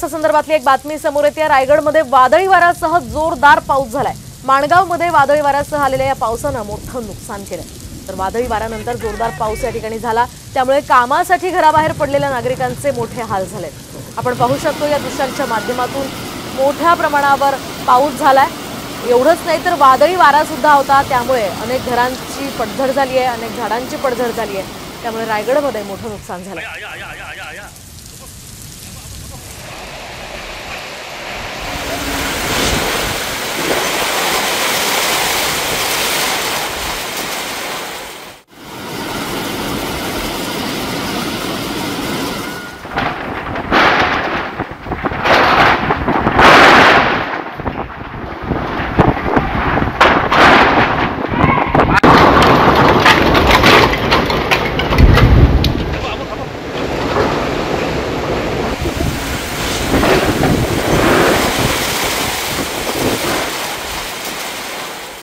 संदर्भातली एक बातमी समोर येते। रायगडमध्ये वादळी वाऱ्यासह जोरदार पाऊस झालाय। माणगावमध्ये वादळी वाऱ्यासह आलेल्या या पावसानं मोठं नुकसान केलंय। तर वादळी वाऱ्यानंतर जोरदार पाऊस या ठिकाणी झाला, त्यामुळे कामासाठी घराबाहेर पडलेल्या नागरिकांचे मोठे हाल झाले। आपण पाहू शकतो या दृश्यांच्या माध्यमातून मोठ्या प्रमाणावर पाऊस झालाय। एवढंच नाही तर वादळी वारा सुद्धा होता, त्यामुळे अनेक घरांची पडझड झाली आहे, अनेक झाडांची पडझड झाली आहे, त्यामुळे रायगडमध्ये मोठं नुकसान झालंय।